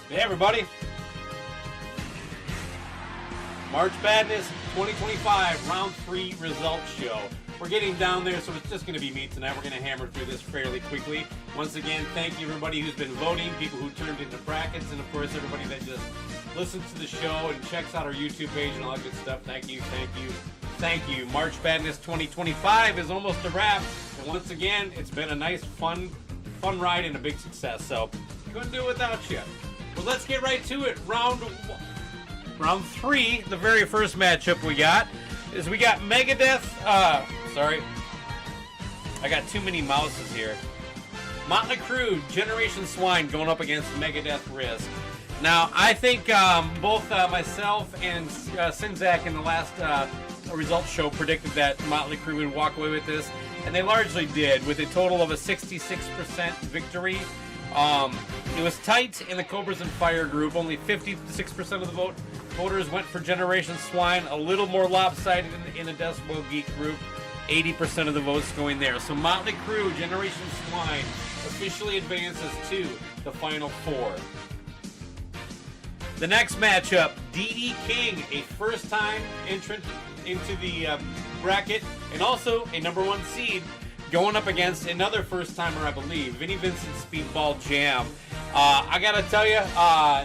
Hey everybody, March Badness 2025 Round 3 Results Show. We're getting down there, so it's just going to be me tonight. We're going to hammer through this fairly quickly. Once again, thank you everybody who's been voting, people who turned into brackets, and of course everybody that just listens to the show and checks out our YouTube page and all that good stuff. Thank you, thank you, thank you. March Badness 2025 is almost a wrap, and once again, it's been a nice, fun ride and a big success, so couldn't do it without you. Well, let's get right to it. Round 3, the very first matchup we got is we got Megadeth. Sorry, I got too many mouses here. Motley Crue, Generation Swine going up against Megadeth Risk. Now, I think both myself and Sinzak in the last results show predicted that Motley Crue would walk away with this, and they largely did, with a total of a 66% victory. It was tight in the Cobras and Fire group. Only 56% of the voters went for Generation Swine. A little more lopsided in the Decibel Geek group. 80% of the votes going there. So Motley Crue, Generation Swine officially advances to the Final Four. The next matchup, D.D. King, a first-time entrant into the bracket and also a number 1 seed, going up against another first-timer, I believe, Vinnie Vincent's Speedball Jam. I gotta tell you,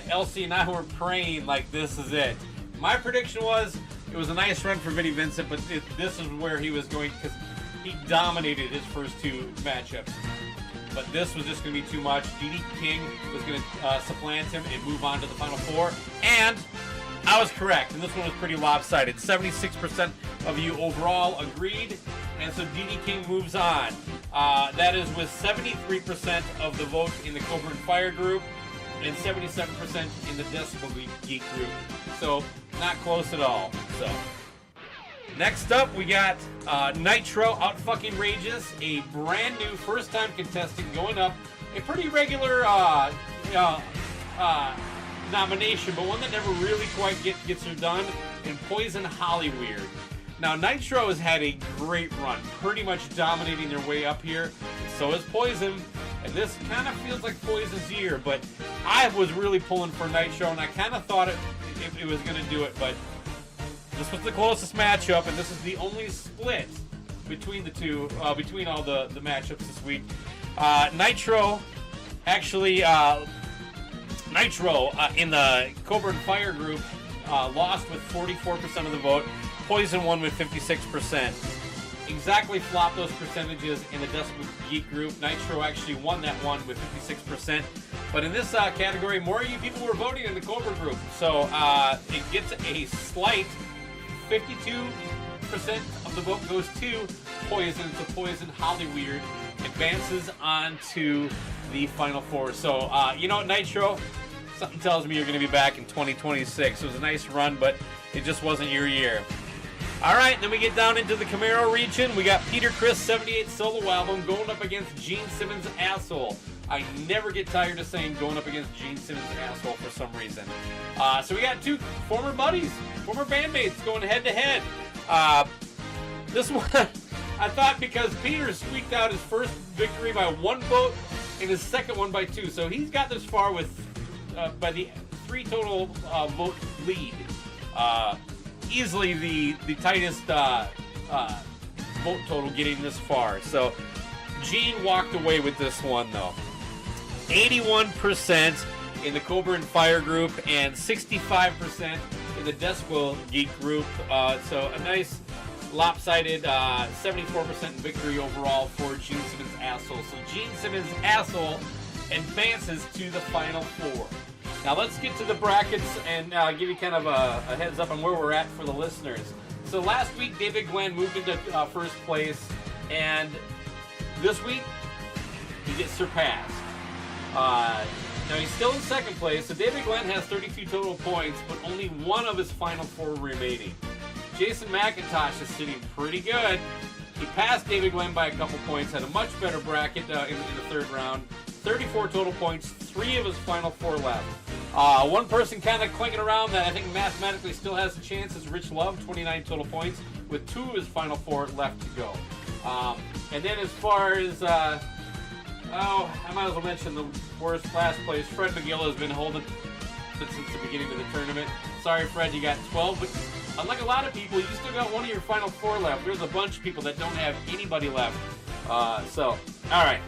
Elsie and I were praying like this is it. My prediction was it was a nice run for Vinnie Vincent, but this is where he was going, because he dominated his first 2 matchups. But this was just going to be too much. D.D. King was going to supplant him and move on to the Final Four. And I was correct, and this one was pretty lopsided. 76% of you overall agreed, and so D.D. King moves on. That is with 73% of the vote in the Cobra and Fire group and 77% in the Decibel Geek group. So, not close at all. So, next up, we got Nitro Out Fucking Rages, a brand new first-time contestant going up. A pretty regular nomination, but one that never really quite gets her done, and Poison Hollyweird. Now, Nitro has had a great run, pretty much dominating their way up here. So is Poison, and this kind of feels like Poison's year, but I was really pulling for Nitro, and I kind of thought it was going to do it, but this was the closest matchup, and this is the only split between the two, between all the matchups this week. Nitro, actually, Nitro in the Cobra and Fire group lost with 44% of the vote. Poison won with 56%. Exactly flopped those percentages in the Decibel Geek group. Nitro actually won that one with 56%. But in this category, more of you people were voting in the Cobra group. So it gets a slight 52% of the vote goes to Poison. So Poison Hollyweird advances on to the Final Four. So, you know, Nitro, something tells me you're going to be back in 2026. It was a nice run, but it just wasn't your year. All right, then we get down into the Camaro region. We got Peter Criss' 78 solo album going up against Gene Simmons' Asshole. I never get tired of saying going up against Gene Simmons' Asshole for some reason. So we got 2 former buddies, former bandmates going head-to-head. This one, I thought because Peter squeaked out his first victory by 1 vote and his second one by 2. So he's got this far with, by the 3 total vote lead. Easily the tightest vote total getting this far. So Gene walked away with this one though. 81% in the Cobra and Fire group and 65% in the Decibel Geek group. So a nice lopsided 74% victory overall for Gene Simmons' Asshole. So Gene Simmons' Asshole advances to the Final Four. Now let's get to the brackets and give you kind of a heads up on where we're at for the listeners. So last week, David Glenn moved into first place, and this week, he gets surpassed. Now he's still in second place, so David Glenn has 32 total points, but only 1 of his Final Four remaining. Jason McIntosh is sitting pretty good. He passed David Glenn by a couple points, had a much better bracket in the third round. 34 total points, 3 of his Final Four left. One person kind of clinking around that I think mathematically still has a chance is Rich Love, 29 total points, with 2 of his Final Four left to go. And then as far as Oh, I might as well mention the worst last place. Fred McGill has been holding it since the beginning of the tournament. Sorry, Fred, you got 12, but unlike a lot of people, you still got one of your final 4 left. There's a bunch of people that don't have anybody left. All right.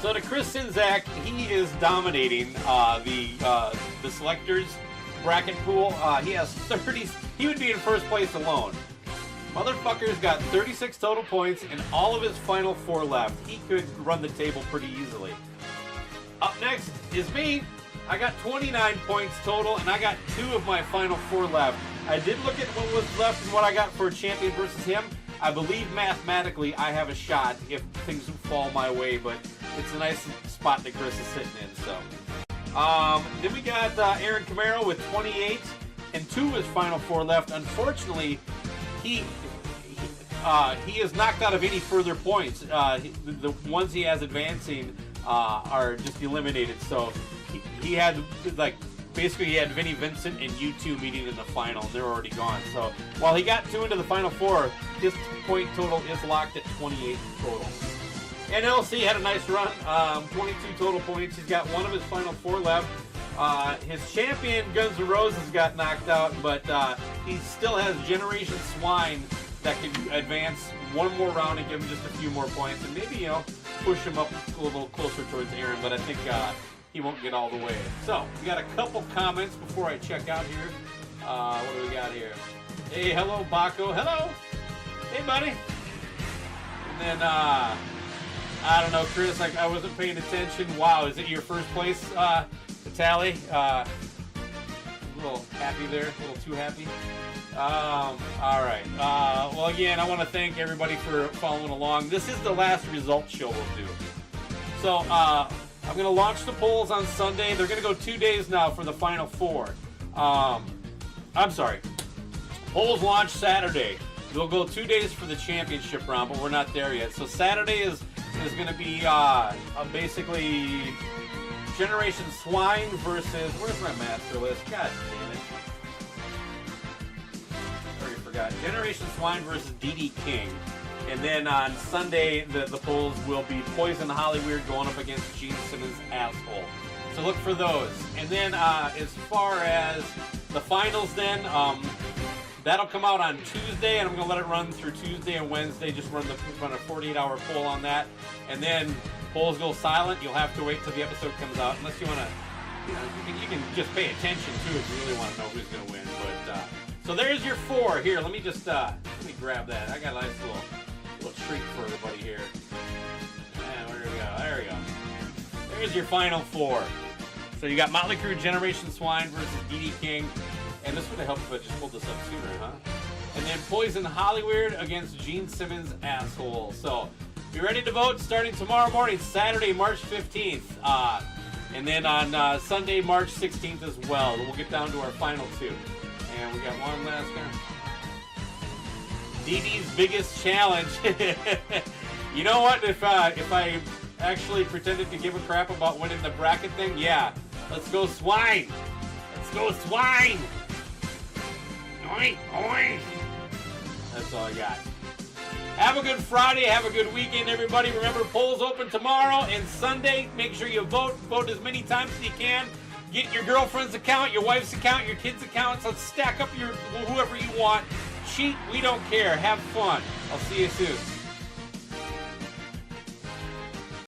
So to Chris Sinzak, he is dominating the selectors bracket pool. He has 30. He would be in first place alone. Motherfucker's got 36 total points and all of his final 4 left. He could run the table pretty easily. Up next is me. I got 29 points total, and I got 2 of my final 4 left. I did look at what was left and what I got for a champion versus him. I believe mathematically I have a shot if things fall my way, but it's a nice spot that Chris is sitting in. So, then we got Aaron Camaro with 28 and 2 of his final 4 left. Unfortunately, he is knocked out of any further points. The ones he has advancing are just eliminated. So he had basically he had Vinnie Vincent and U2 meeting in the final. They're already gone. So while he got 2 into the final 4, his point total is locked at 28 total. And LC had a nice run, 22 total points. He's got 1 of his final 4 left. His champion, Guns N' Roses, got knocked out, but he still has Generation Swine that can advance 1 more round and give him just a few more points, and maybe, push him up a little closer towards Aaron, but I think he won't get all the way. So, we got a couple comments before I check out here. What do we got here? Hey, hello, Bakko. Hello. Hey, buddy. And then, I don't know, Chris, I wasn't paying attention. Wow, is it your first place tally? A little happy there, a little too happy. All right. Well, again, I want to thank everybody for following along. This is the last results show we'll do. So, I'm going to launch the polls on Sunday. They're going to go 2 days now for the final 4. I'm sorry. Polls launch Saturday. They'll go 2 days for the championship round, but we're not there yet. So Saturday is going to be basically Generation Swine versus... Where's my master list? God damn it. Already forgot. Generation Swine versus DD King. And then on Sunday, the polls will be Poison Hollyweird going up against Gene Simmons' Asshole. So look for those. And then as far as the finals then, that'll come out on Tuesday, and I'm going to let it run through Tuesday and Wednesday. Just run a 48-hour poll on that. And then polls go silent. You'll have to wait till the episode comes out, unless you want to, you can just pay attention too if you really want to know who's going to win. But so there's your 4. Here, let me grab that. I got a nice little treat for everybody here. And where do we go? There we go. There's your final 4. So you got Motley Crue, Generation Swine versus DD King. And this would have helped if I just pulled this up sooner, huh? And then Poison Hollyweird against Gene Simmons' Asshole. So be ready to vote starting tomorrow morning, Saturday, March 15th. And then on Sunday, March 16th as well. We'll get down to our final 2. And we got one last guy. DD's biggest challenge. You know what? If I actually pretended to give a crap about winning the bracket thing, yeah. Let's go Swine. Let's go Swine. Oink, oink. That's all I got. Have a good Friday. Have a good weekend, everybody. Remember, polls open tomorrow and Sunday. Make sure you vote. Vote as many times as you can. Get your girlfriend's account, your wife's account, your kids' accounts. Let's stack up your whoever you want. Cheat, we don't care. Have fun. I'll see you soon.